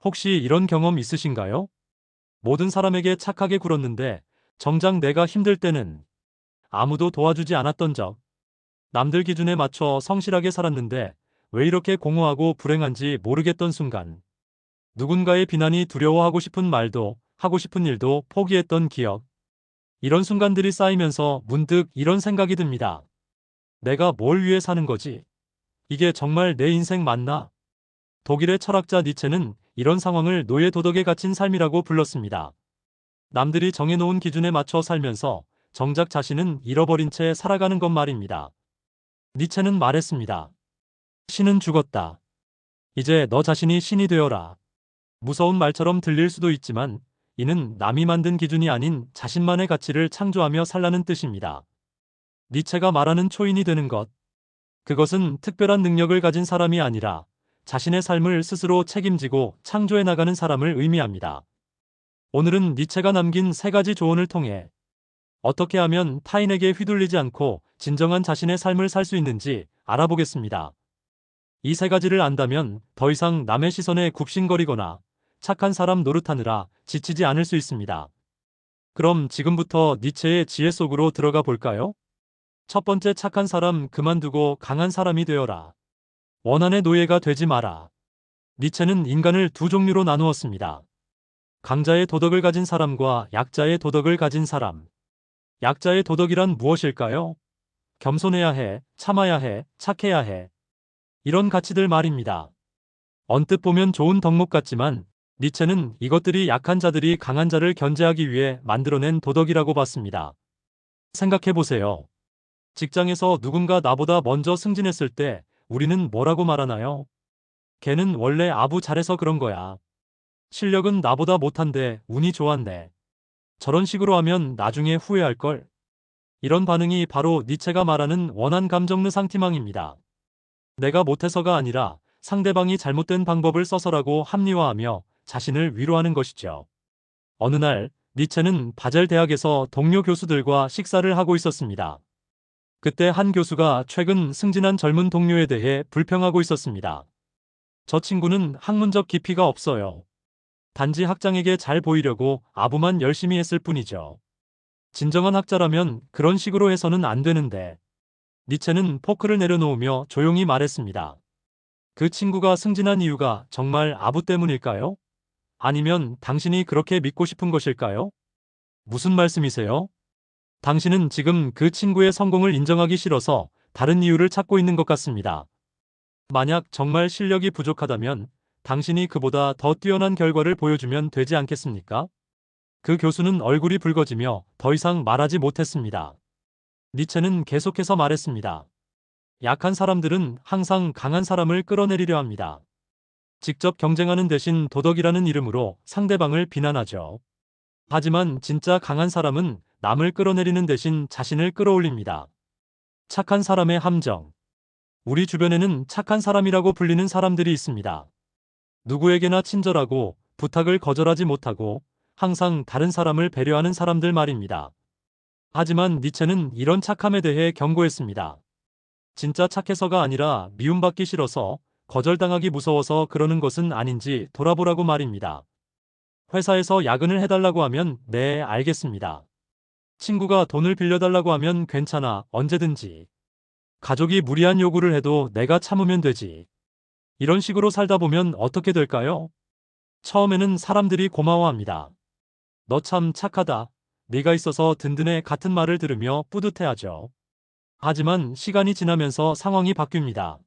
혹시 이런 경험 있으신가요? 모든 사람에게 착하게 굴었는데 정작 내가 힘들 때는 아무도 도와주지 않았던 적. 남들 기준에 맞춰 성실하게 살았는데 왜 이렇게 공허하고 불행한지 모르겠던 순간. 누군가의 비난이 두려워하고 싶은 말도 하고 싶은 일도 포기했던 기억. 이런 순간들이 쌓이면서 문득 이런 생각이 듭니다. 내가 뭘 위해 사는 거지? 이게 정말 내 인생 맞나? 독일의 철학자 니체는 이런 상황을 노예 도덕에 갇힌 삶이라고 불렀습니다. 남들이 정해놓은 기준에 맞춰 살면서 정작 자신은 잃어버린 채 살아가는 것 말입니다. 니체는 말했습니다. 신은 죽었다. 이제 너 자신이 신이 되어라. 무서운 말처럼 들릴 수도 있지만 이는 남이 만든 기준이 아닌 자신만의 가치를 창조하며 살라는 뜻입니다. 니체가 말하는 초인이 되는 것. 그것은 특별한 능력을 가진 사람이 아니라 자신의 삶을 스스로 책임지고 창조해 나가는 사람을 의미합니다. 오늘은 니체가 남긴 세 가지 조언을 통해 어떻게 하면 타인에게 휘둘리지 않고 진정한 자신의 삶을 살 수 있는지 알아보겠습니다. 이 세 가지를 안다면 더 이상 남의 시선에 굽신거리거나 착한 사람 노릇하느라 지치지 않을 수 있습니다. 그럼 지금부터 니체의 지혜 속으로 들어가 볼까요? 첫 번째, 착한 사람 그만두고 강한 사람이 되어라. 원한의 노예가 되지 마라. 니체는 인간을 두 종류로 나누었습니다. 강자의 도덕을 가진 사람과 약자의 도덕을 가진 사람. 약자의 도덕이란 무엇일까요? 겸손해야 해, 참아야 해, 착해야 해. 이런 가치들 말입니다. 언뜻 보면 좋은 덕목 같지만 니체는 이것들이 약한 자들이 강한 자를 견제하기 위해 만들어낸 도덕이라고 봤습니다. 생각해보세요. 직장에서 누군가 나보다 먼저 승진했을 때 우리는 뭐라고 말하나요? 걔는 원래 아부 잘해서 그런 거야. 실력은 나보다 못한데 운이 좋았네. 저런 식으로 하면 나중에 후회할걸. 이런 반응이 바로 니체가 말하는 원한 감정 르상티망입니다. 내가 못해서가 아니라 상대방이 잘못된 방법을 써서라고 합리화하며 자신을 위로하는 것이죠. 어느 날 니체는 바젤 대학에서 동료 교수들과 식사를 하고 있었습니다. 그때 한 교수가 최근 승진한 젊은 동료에 대해 불평하고 있었습니다. 저 친구는 학문적 깊이가 없어요. 단지 학장에게 잘 보이려고 아부만 열심히 했을 뿐이죠. 진정한 학자라면 그런 식으로 해서는 안 되는데. 니체는 포크를 내려놓으며 조용히 말했습니다. 그 친구가 승진한 이유가 정말 아부 때문일까요? 아니면 당신이 그렇게 믿고 싶은 것일까요? 무슨 말씀이세요? 당신은 지금 그 친구의 성공을 인정하기 싫어서 다른 이유를 찾고 있는 것 같습니다. 만약 정말 실력이 부족하다면 당신이 그보다 더 뛰어난 결과를 보여주면 되지 않겠습니까? 그 교수는 얼굴이 붉어지며 더 이상 말하지 못했습니다. 니체는 계속해서 말했습니다. 약한 사람들은 항상 강한 사람을 끌어내리려 합니다. 직접 경쟁하는 대신 도덕이라는 이름으로 상대방을 비난하죠. 하지만 진짜 강한 사람은 남을 끌어내리는 대신 자신을 끌어올립니다. 착한 사람의 함정. 우리 주변에는 착한 사람이라고 불리는 사람들이 있습니다. 누구에게나 친절하고 부탁을 거절하지 못하고 항상 다른 사람을 배려하는 사람들 말입니다. 하지만 니체는 이런 착함에 대해 경고했습니다. 진짜 착해서가 아니라 미움받기 싫어서 거절당하기 무서워서 그러는 것은 아닌지 돌아보라고 말입니다. 회사에서 야근을 해달라고 하면 네, 알겠습니다. 친구가 돈을 빌려달라고 하면 괜찮아, 언제든지. 가족이 무리한 요구를 해도 내가 참으면 되지. 이런 식으로 살다 보면 어떻게 될까요? 처음에는 사람들이 고마워합니다. 너 참 착하다. 네가 있어서 든든해 같은 말을 들으며 뿌듯해하죠. 하지만 시간이 지나면서 상황이 바뀝니다.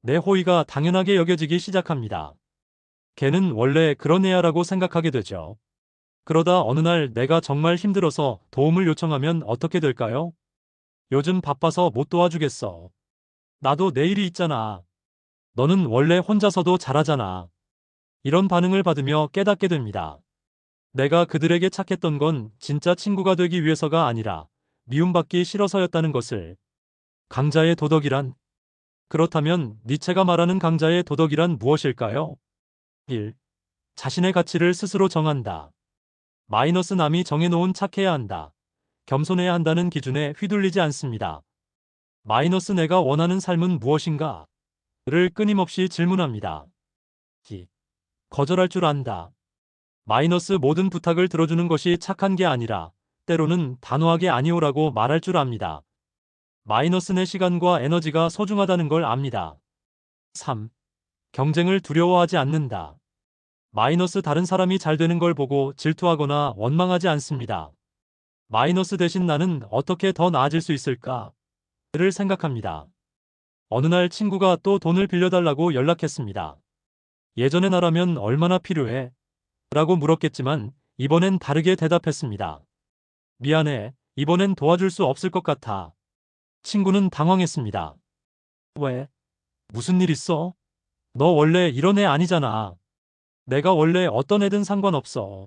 내 호의가 당연하게 여겨지기 시작합니다. 걔는 원래 그런 애야라고 생각하게 되죠. 그러다 어느 날 내가 정말 힘들어서 도움을 요청하면 어떻게 될까요? 요즘 바빠서 못 도와주겠어. 나도 내일이 있잖아. 너는 원래 혼자서도 잘하잖아. 이런 반응을 받으며 깨닫게 됩니다. 내가 그들에게 착했던 건 진짜 친구가 되기 위해서가 아니라 미움받기 싫어서였다는 것을. 강자의 도덕이란? 그렇다면 니체가 말하는 강자의 도덕이란 무엇일까요? 1. 자신의 가치를 스스로 정한다. 마이너스 남이 정해놓은 착해야 한다. 겸손해야 한다는 기준에 휘둘리지 않습니다. 마이너스 내가 원하는 삶은 무엇인가? 를 끊임없이 질문합니다. 2. 거절할 줄 안다. 마이너스 모든 부탁을 들어주는 것이 착한 게 아니라 때로는 단호하게 아니오라고 말할 줄 압니다. 마이너스 내 시간과 에너지가 소중하다는 걸 압니다. 3. 경쟁을 두려워하지 않는다. 마이너스 다른 사람이 잘 되는 걸 보고 질투하거나 원망하지 않습니다. 마이너스 대신 나는 어떻게 더 나아질 수 있을까? 를 생각합니다. 어느 날 친구가 또 돈을 빌려달라고 연락했습니다. 예전에 나라면 얼마나 필요해? 라고 물었겠지만 이번엔 다르게 대답했습니다. 미안해. 이번엔 도와줄 수 없을 것 같아. 친구는 당황했습니다. 왜? 무슨 일 있어? 너 원래 이런 애 아니잖아. 내가 원래 어떤 애든 상관없어.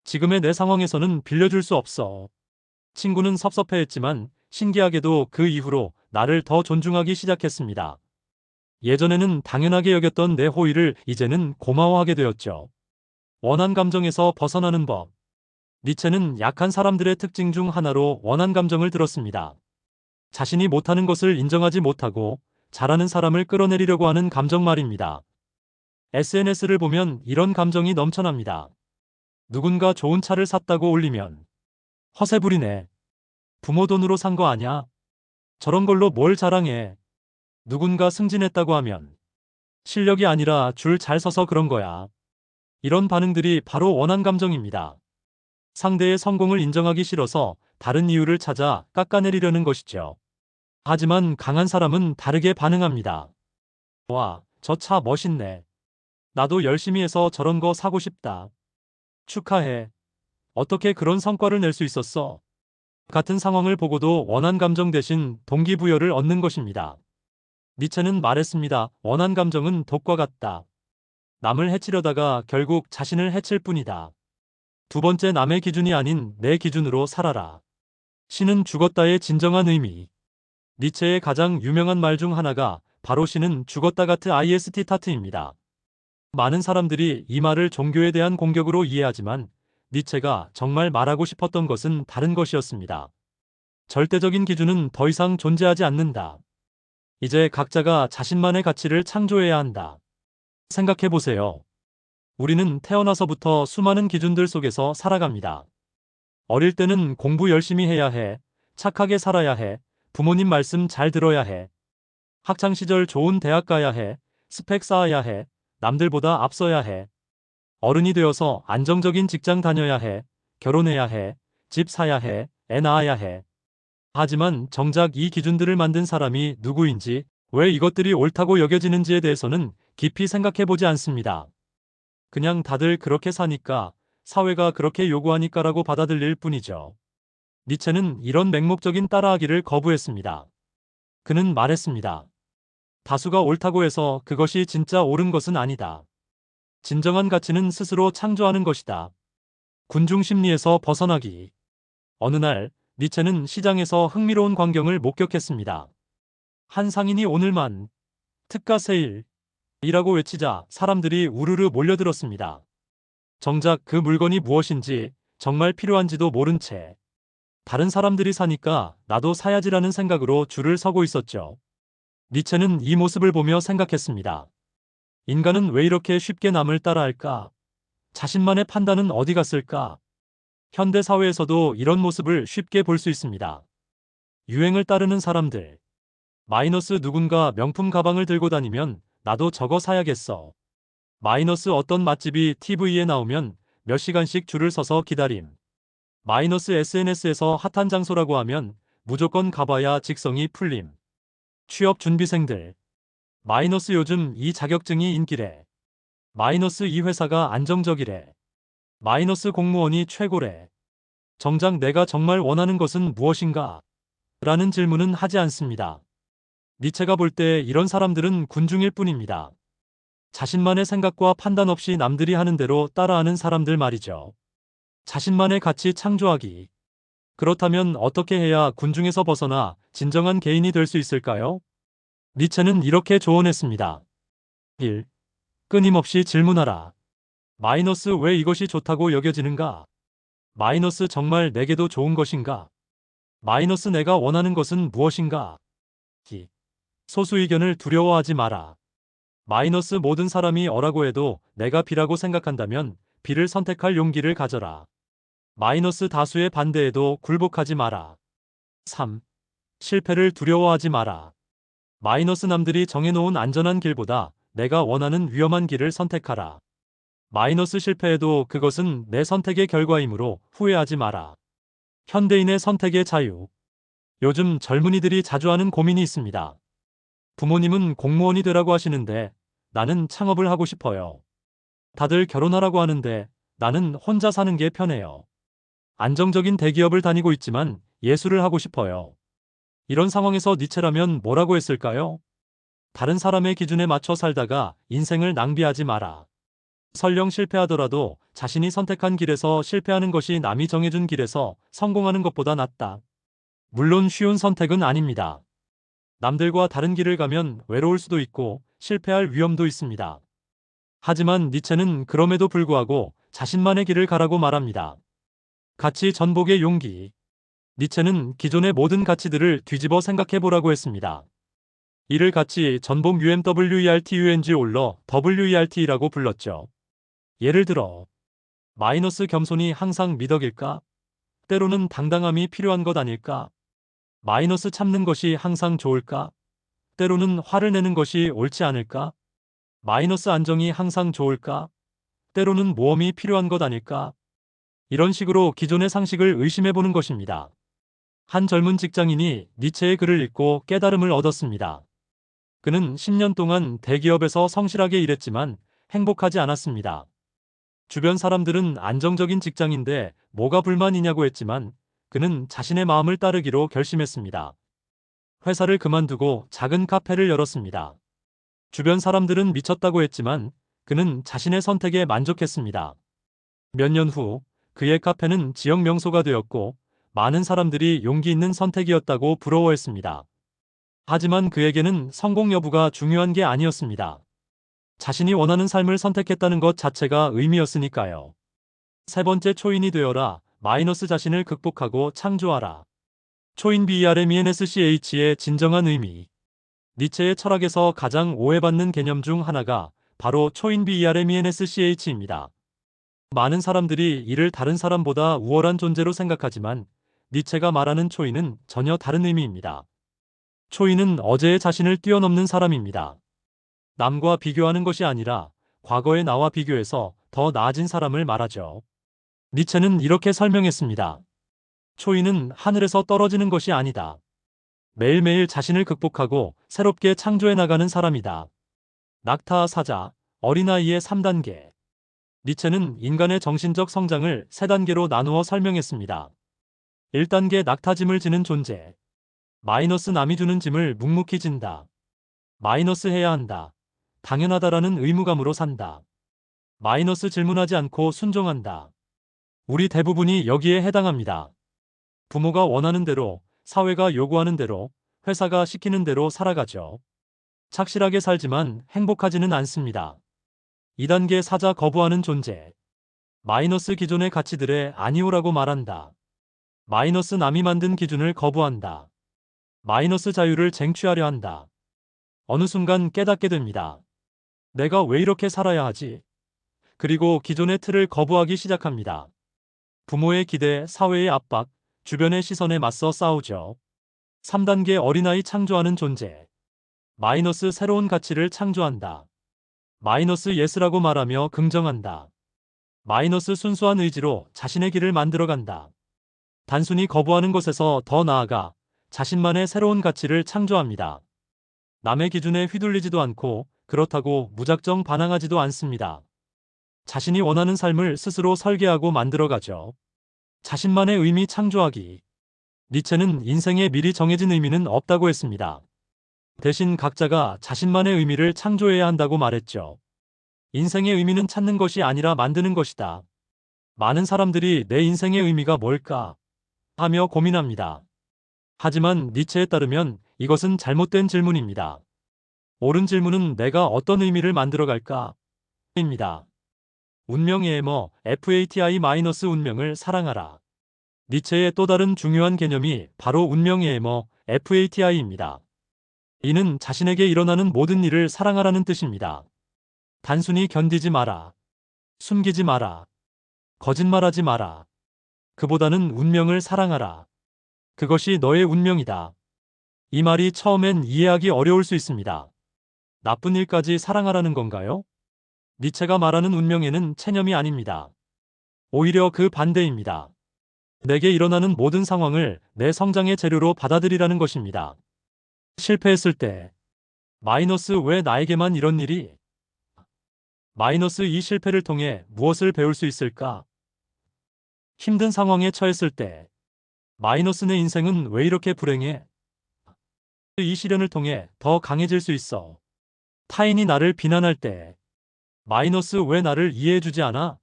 지금의 내 상황에서는 빌려줄 수 없어. 친구는 섭섭해했지만 신기하게도 그 이후로 나를 더 존중하기 시작했습니다. 예전에는 당연하게 여겼던 내 호의를 이제는 고마워하게 되었죠. 원한 감정에서 벗어나는 법. 니체는 약한 사람들의 특징 중 하나로 원한 감정을 들었습니다. 자신이 못하는 것을 인정하지 못하고 잘하는 사람을 끌어내리려고 하는 감정 말입니다. SNS를 보면 이런 감정이 넘쳐납니다. 누군가 좋은 차를 샀다고 올리면 허세 부리네. 부모 돈으로 산 거 아냐? 저런 걸로 뭘 자랑해. 누군가 승진했다고 하면 실력이 아니라 줄 잘 서서 그런 거야. 이런 반응들이 바로 원한 감정입니다. 상대의 성공을 인정하기 싫어서 다른 이유를 찾아 깎아내리려는 것이죠. 하지만 강한 사람은 다르게 반응합니다. 와, 저 차 멋있네. 나도 열심히 해서 저런 거 사고 싶다. 축하해. 어떻게 그런 성과를 낼 수 있었어? 같은 상황을 보고도 원한 감정 대신 동기부여를 얻는 것입니다. 니체는 말했습니다. 원한 감정은 독과 같다. 남을 해치려다가 결국 자신을 해칠 뿐이다. 두 번째, 남의 기준이 아닌 내 기준으로 살아라. 신은 죽었다의 진정한 의미. 니체의 가장 유명한 말 중 하나가 바로 신은 죽었다 같은 IST타트입니다. 많은 사람들이 이 말을 종교에 대한 공격으로 이해하지만 니체가 정말 말하고 싶었던 것은 다른 것이었습니다. 절대적인 기준은 더 이상 존재하지 않는다. 이제 각자가 자신만의 가치를 창조해야 한다. 생각해 보세요. 우리는 태어나서부터 수많은 기준들 속에서 살아갑니다. 어릴 때는 공부 열심히 해야 해, 착하게 살아야 해, 부모님 말씀 잘 들어야 해, 학창시절 좋은 대학 가야 해, 스펙 쌓아야 해, 남들보다 앞서야 해. 어른이 되어서 안정적인 직장 다녀야 해, 결혼해야 해, 집 사야 해, 애 낳아야 해. 하지만 정작 이 기준들을 만든 사람이 누구인지, 왜 이것들이 옳다고 여겨지는지에 대해서는 깊이 생각해보지 않습니다. 그냥 다들 그렇게 사니까, 사회가 그렇게 요구하니까라고 받아들일 뿐이죠. 니체는 이런 맹목적인 따라하기를 거부했습니다. 그는 말했습니다. 다수가 옳다고 해서 그것이 진짜 옳은 것은 아니다. 진정한 가치는 스스로 창조하는 것이다. 군중 심리에서 벗어나기. 어느 날 니체는 시장에서 흥미로운 광경을 목격했습니다. 한 상인이 오늘만 특가 세일이라고 외치자 사람들이 우르르 몰려들었습니다. 정작 그 물건이 무엇인지 정말 필요한지도 모른 채 다른 사람들이 사니까 나도 사야지라는 생각으로 줄을 서고 있었죠. 니체는 이 모습을 보며 생각했습니다. 인간은 왜 이렇게 쉽게 남을 따라할까? 자신만의 판단은 어디 갔을까? 현대 사회에서도 이런 모습을 쉽게 볼 수 있습니다. 유행을 따르는 사람들. 마이너스 누군가 명품 가방을 들고 다니면 나도 저거 사야겠어. 마이너스 어떤 맛집이 TV에 나오면 몇 시간씩 줄을 서서 기다림. 마이너스 SNS에서 핫한 장소라고 하면 무조건 가봐야 직성이 풀림. 취업 준비생들. 마이너스 요즘 이 자격증이 인기래. 마이너스 이 회사가 안정적이래. 마이너스 공무원이 최고래. 정작 내가 정말 원하는 것은 무엇인가? 라는 질문은 하지 않습니다. 니체가 볼 때 이런 사람들은 군중일 뿐입니다. 자신만의 생각과 판단 없이 남들이 하는 대로 따라하는 사람들 말이죠. 자신만의 가치 창조하기. 그렇다면 어떻게 해야 군중에서 벗어나 진정한 개인이 될 수 있을까요? 니체는 이렇게 조언했습니다. 1. 끊임없이 질문하라. 마이너스 왜 이것이 좋다고 여겨지는가? 마이너스 정말 내게도 좋은 것인가? 마이너스 내가 원하는 것은 무엇인가? 2. 소수 의견을 두려워하지 마라. 마이너스 모든 사람이 어라고 해도 내가 B라고 생각한다면 B를 선택할 용기를 가져라. 마이너스 다수의 반대에도 굴복하지 마라. 3. 실패를 두려워하지 마라. 마이너스 남들이 정해놓은 안전한 길보다 내가 원하는 위험한 길을 선택하라. 마이너스 실패해도 그것은 내 선택의 결과이므로 후회하지 마라. 현대인의 선택의 자유. 요즘 젊은이들이 자주 하는 고민이 있습니다. 부모님은 공무원이 되라고 하시는데 나는 창업을 하고 싶어요. 다들 결혼하라고 하는데 나는 혼자 사는 게 편해요. 안정적인 대기업을 다니고 있지만 예술을 하고 싶어요. 이런 상황에서 니체라면 뭐라고 했을까요? 다른 사람의 기준에 맞춰 살다가 인생을 낭비하지 마라. 설령 실패하더라도 자신이 선택한 길에서 실패하는 것이 남이 정해준 길에서 성공하는 것보다 낫다. 물론 쉬운 선택은 아닙니다. 남들과 다른 길을 가면 외로울 수도 있고 실패할 위험도 있습니다. 하지만 니체는 그럼에도 불구하고 자신만의 길을 가라고 말합니다. 가치 전복의 용기. 니체는 기존의 모든 가치들을 뒤집어 생각해보라고 했습니다. 이를 가치 전복 UMWERTUNG 올러 WERT라고 불렀죠. 예를 들어 마이너스 겸손이 항상 미덕일까? 때로는 당당함이 필요한 것 아닐까? 마이너스 참는 것이 항상 좋을까? 때로는 화를 내는 것이 옳지 않을까? 마이너스 안정이 항상 좋을까? 때로는 모험이 필요한 것 아닐까? 이런 식으로 기존의 상식을 의심해보는 것입니다. 한 젊은 직장인이 니체의 글을 읽고 깨달음을 얻었습니다. 그는 10년 동안 대기업에서 성실하게 일했지만 행복하지 않았습니다. 주변 사람들은 안정적인 직장인데 뭐가 불만이냐고 했지만 그는 자신의 마음을 따르기로 결심했습니다. 회사를 그만두고 작은 카페를 열었습니다. 주변 사람들은 미쳤다고 했지만 그는 자신의 선택에 만족했습니다. 몇 년 후 그의 카페는 지역 명소가 되었고 많은 사람들이 용기 있는 선택이었다고 부러워했습니다. 하지만 그에게는 성공 여부가 중요한 게 아니었습니다. 자신이 원하는 삶을 선택했다는 것 자체가 의미였으니까요. 세 번째, 초인이 되어라. 마이너스 자신을 극복하고 창조하라. 초인 BRMENSCH의 진정한 의미. 니체의 철학에서 가장 오해받는 개념 중 하나가 바로 초인 BRMENSCH입니다. 많은 사람들이 이를 다른 사람보다 우월한 존재로 생각하지만 니체가 말하는 초인은 전혀 다른 의미입니다. 초인은 어제의 자신을 뛰어넘는 사람입니다. 남과 비교하는 것이 아니라 과거의 나와 비교해서 더 나아진 사람을 말하죠. 니체는 이렇게 설명했습니다. 초인은 하늘에서 떨어지는 것이 아니다. 매일매일 자신을 극복하고 새롭게 창조해 나가는 사람이다. 낙타 사자, 어린아이의 3단계. 니체는 인간의 정신적 성장을 3단계로 나누어 설명했습니다. 1단계, 낙타짐을 지는 존재. 마이너스, 남이 주는 짐을 묵묵히 진다. 마이너스, 해야 한다. 당연하다라는 의무감으로 산다. 마이너스, 질문하지 않고 순종한다. 우리 대부분이 여기에 해당합니다. 부모가 원하는 대로, 사회가 요구하는 대로, 회사가 시키는 대로 살아가죠. 착실하게 살지만 행복하지는 않습니다. 2단계, 사자, 거부하는 존재. 마이너스, 기존의 가치들에 아니오라고 말한다. 마이너스, 남이 만든 기준을 거부한다. 마이너스, 자유를 쟁취하려 한다. 어느 순간 깨닫게 됩니다. 내가 왜 이렇게 살아야 하지? 그리고 기존의 틀을 거부하기 시작합니다. 부모의 기대, 사회의 압박, 주변의 시선에 맞서 싸우죠. 3단계, 어린아이, 창조하는 존재. 마이너스, 새로운 가치를 창조한다. 마이너스, 예스라고 말하며 긍정한다. 마이너스, 순수한 의지로 자신의 길을 만들어간다. 단순히 거부하는 것에서 더 나아가 자신만의 새로운 가치를 창조합니다. 남의 기준에 휘둘리지도 않고 그렇다고 무작정 반항하지도 않습니다. 자신이 원하는 삶을 스스로 설계하고 만들어가죠. 자신만의 의미 창조하기. 니체는 인생에 미리 정해진 의미는 없다고 했습니다. 대신 각자가 자신만의 의미를 창조해야 한다고 말했죠. 인생의 의미는 찾는 것이 아니라 만드는 것이다. 많은 사람들이 내 인생의 의미가 뭘까 하며 고민합니다. 하지만 니체에 따르면 이것은 잘못된 질문입니다. 옳은 질문은 내가 어떤 의미를 만들어갈까? 입니다. 운명의 해머 FATI-운명을 사랑하라. 니체의 또 다른 중요한 개념이 바로 운명의 해머 FATI입니다. 이는 자신에게 일어나는 모든 일을 사랑하라는 뜻입니다. 단순히 견디지 마라. 숨기지 마라. 거짓말하지 마라. 그보다는 운명을 사랑하라. 그것이 너의 운명이다. 이 말이 처음엔 이해하기 어려울 수 있습니다. 나쁜 일까지 사랑하라는 건가요? 니체가 말하는 운명에는 체념이 아닙니다. 오히려 그 반대입니다. 내게 일어나는 모든 상황을 내 성장의 재료로 받아들이라는 것입니다. 실패했을 때, 마이너스 왜 나에게만 이런 일이? 마이너스 이 실패를 통해 무엇을 배울 수 있을까? 힘든 상황에 처했을 때, 마이너스 내 인생은 왜 이렇게 불행해? 이 시련을 통해 더 강해질 수 있어. 타인이 나를 비난할 때, 마이너스 왜 나를 이해해주지 않아?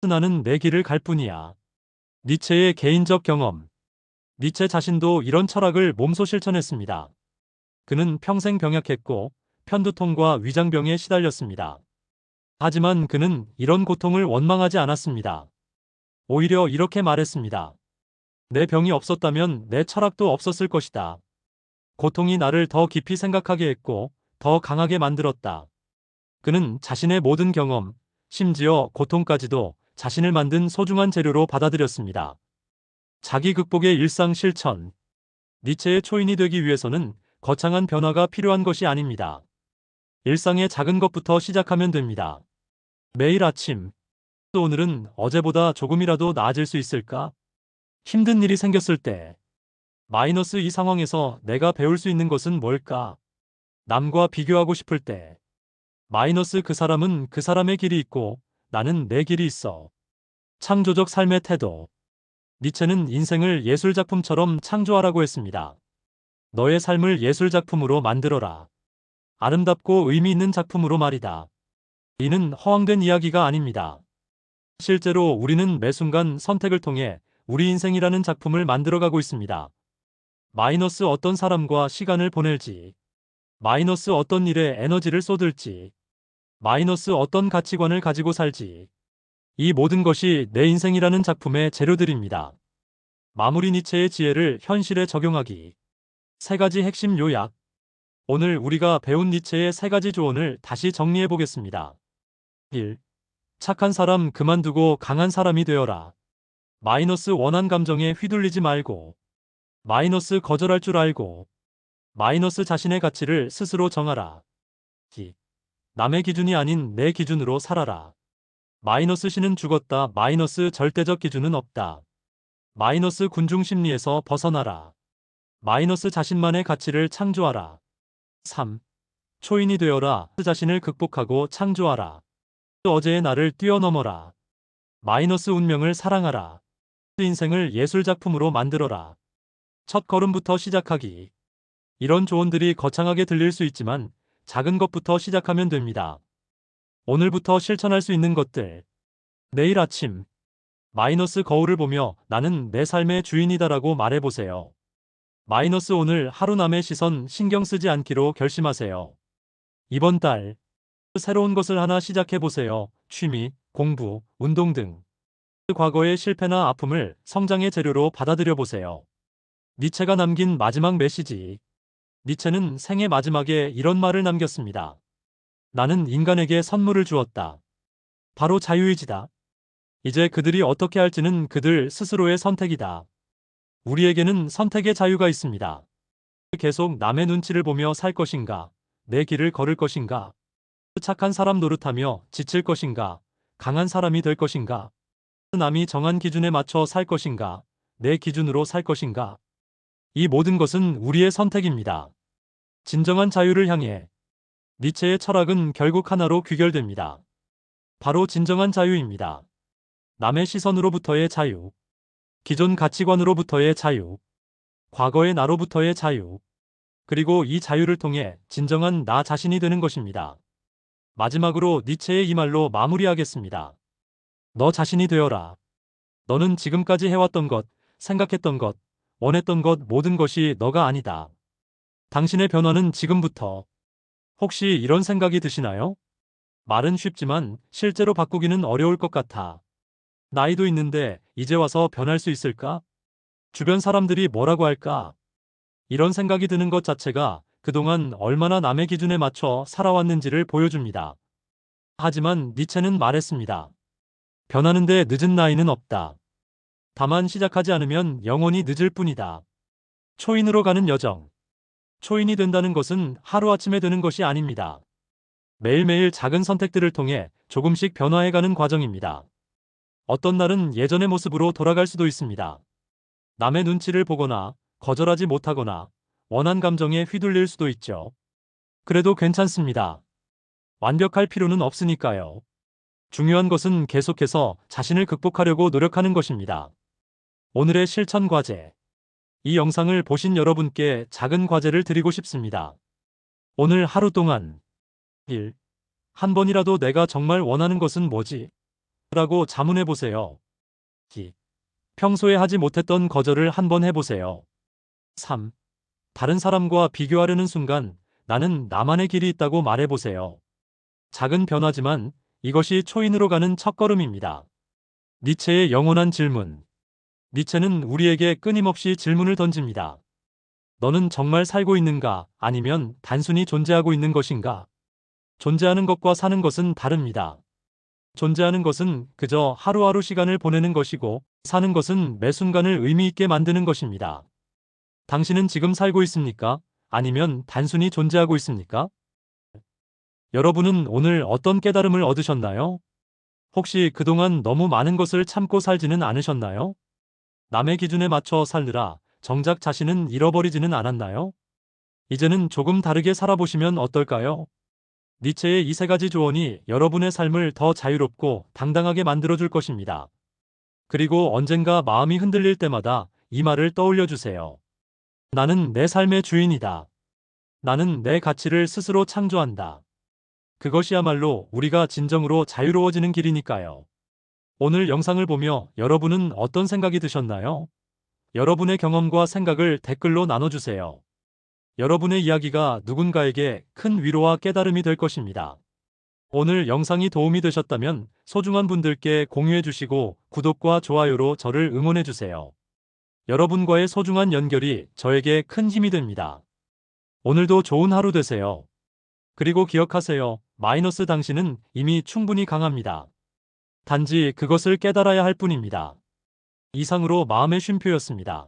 나는 내 길을 갈 뿐이야. 니체의 개인적 경험. 니체 자신도 이런 철학을 몸소 실천했습니다. 그는 평생 병약했고 편두통과 위장병에 시달렸습니다. 하지만 그는 이런 고통을 원망하지 않았습니다. 오히려 이렇게 말했습니다. 내 병이 없었다면 내 철학도 없었을 것이다. 고통이 나를 더 깊이 생각하게 했고 더 강하게 만들었다. 그는 자신의 모든 경험, 심지어 고통까지도 자신을 만든 소중한 재료로 받아들였습니다. 자기 극복의 일상 실천. 니체의 초인이 되기 위해서는 거창한 변화가 필요한 것이 아닙니다. 일상의 작은 것부터 시작하면 됩니다. 매일 아침, 오늘은 어제보다 조금이라도 나아질 수 있을까? 힘든 일이 생겼을 때, 마이너스 이 상황에서 내가 배울 수 있는 것은 뭘까? 남과 비교하고 싶을 때, 마이너스 그 사람은 그 사람의 길이 있고 나는 내 길이 있어. 창조적 삶의 태도. 니체는 인생을 예술작품처럼 창조하라고 했습니다. 너의 삶을 예술작품으로 만들어라. 아름답고 의미 있는 작품으로 말이다. 이는 허황된 이야기가 아닙니다. 실제로 우리는 매 순간 선택을 통해 우리 인생이라는 작품을 만들어가고 있습니다. 마이너스 어떤 사람과 시간을 보낼지, 마이너스 어떤 일에 에너지를 쏟을지, 마이너스 어떤 가치관을 가지고 살지, 이 모든 것이 내 인생이라는 작품의 재료들입니다. 마무리. 니체의 지혜를 현실에 적용하기. 세 가지 핵심 요약. 오늘 우리가 배운 니체의 세 가지 조언을 다시 정리해 보겠습니다. 1. 착한 사람 그만두고 강한 사람이 되어라. 마이너스 원한 감정에 휘둘리지 말고, 마이너스 거절할 줄 알고, 마이너스 자신의 가치를 스스로 정하라. 2. 남의 기준이 아닌 내 기준으로 살아라. 마이너스 신은 죽었다. 마이너스 절대적 기준은 없다. 마이너스 군중 심리에서 벗어나라. 마이너스 자신만의 가치를 창조하라. 3. 초인이 되어라. 자신을 극복하고 창조하라. 어제의 나를 뛰어넘어라. 마이너스 운명을 사랑하라. 인생을 예술작품으로 만들어라. 첫 걸음부터 시작하기. 이런 조언들이 거창하게 들릴 수 있지만 작은 것부터 시작하면 됩니다. 오늘부터 실천할 수 있는 것들. 내일 아침, 마이너스 거울을 보며 나는 내 삶의 주인이다라고 말해보세요. 마이너스 오늘 하루 남의 시선 신경 쓰지 않기로 결심하세요. 이번 달, 새로운 것을 하나 시작해보세요. 취미, 공부, 운동 등. 과거의 실패나 아픔을 성장의 재료로 받아들여보세요. 니체가 남긴 마지막 메시지. 니체는 생의 마지막에 이런 말을 남겼습니다. 나는 인간에게 선물을 주었다. 바로 자유의지다. 이제 그들이 어떻게 할지는 그들 스스로의 선택이다. 우리에게는 선택의 자유가 있습니다. 계속 남의 눈치를 보며 살 것인가? 내 길을 걸을 것인가? 착한 사람 노릇하며 지칠 것인가? 강한 사람이 될 것인가? 남이 정한 기준에 맞춰 살 것인가? 내 기준으로 살 것인가? 이 모든 것은 우리의 선택입니다. 진정한 자유를 향해. 니체의 철학은 결국 하나로 귀결됩니다. 바로 진정한 자유입니다. 남의 시선으로부터의 자유, 기존 가치관으로부터의 자유, 과거의 나로부터의 자유, 그리고 이 자유를 통해 진정한 나 자신이 되는 것입니다. 마지막으로 니체의 이 말로 마무리하겠습니다. 너 자신이 되어라. 너는 지금까지 해왔던 것, 생각했던 것, 원했던 것 모든 것이 너가 아니다. 당신의 변화는 지금부터. 혹시 이런 생각이 드시나요? 말은 쉽지만 실제로 바꾸기는 어려울 것 같아. 나이도 있는데 이제 와서 변할 수 있을까? 주변 사람들이 뭐라고 할까? 이런 생각이 드는 것 자체가 그동안 얼마나 남의 기준에 맞춰 살아왔는지를 보여줍니다. 하지만 니체는 말했습니다. 변하는데 늦은 나이는 없다. 다만 시작하지 않으면 영원히 늦을 뿐이다. 초인으로 가는 여정. 초인이 된다는 것은 하루아침에 되는 것이 아닙니다. 매일매일 작은 선택들을 통해 조금씩 변화해가는 과정입니다. 어떤 날은 예전의 모습으로 돌아갈 수도 있습니다. 남의 눈치를 보거나 거절하지 못하거나 원한 감정에 휘둘릴 수도 있죠. 그래도 괜찮습니다. 완벽할 필요는 없으니까요. 중요한 것은 계속해서 자신을 극복하려고 노력하는 것입니다. 오늘의 실천 과제. 이 영상을 보신 여러분께 작은 과제를 드리고 싶습니다. 오늘 하루 동안 1. 한 번이라도 내가 정말 원하는 것은 뭐지? 라고 자문해 보세요. 2. 평소에 하지 못했던 거절을 한번 해보세요. 3. 다른 사람과 비교하려는 순간 나는 나만의 길이 있다고 말해보세요. 작은 변화지만 이것이 초인으로 가는 첫걸음입니다. 니체의 영원한 질문. 니체는 우리에게 끊임없이 질문을 던집니다. 너는 정말 살고 있는가? 아니면 단순히 존재하고 있는 것인가? 존재하는 것과 사는 것은 다릅니다. 존재하는 것은 그저 하루하루 시간을 보내는 것이고, 사는 것은 매 순간을 의미 있게 만드는 것입니다. 당신은 지금 살고 있습니까? 아니면 단순히 존재하고 있습니까? 여러분은 오늘 어떤 깨달음을 얻으셨나요? 혹시 그동안 너무 많은 것을 참고 살지는 않으셨나요? 남의 기준에 맞춰 살느라 정작 자신은 잃어버리지는 않았나요? 이제는 조금 다르게 살아보시면 어떨까요? 니체의 이 세 가지 조언이 여러분의 삶을 더 자유롭고 당당하게 만들어줄 것입니다. 그리고 언젠가 마음이 흔들릴 때마다 이 말을 떠올려 주세요. 나는 내 삶의 주인이다. 나는 내 가치를 스스로 창조한다. 그것이야말로 우리가 진정으로 자유로워지는 길이니까요. 오늘 영상을 보며 여러분은 어떤 생각이 드셨나요? 여러분의 경험과 생각을 댓글로 나눠주세요. 여러분의 이야기가 누군가에게 큰 위로와 깨달음이 될 것입니다. 오늘 영상이 도움이 되셨다면 소중한 분들께 공유해 주시고 구독과 좋아요로 저를 응원해 주세요. 여러분과의 소중한 연결이 저에게 큰 힘이 됩니다. 오늘도 좋은 하루 되세요. 그리고 기억하세요. 마이너스 당신은 이미 충분히 강합니다. 단지 그것을 깨달아야 할 뿐입니다. 이상으로 마음의 쉼표였습니다.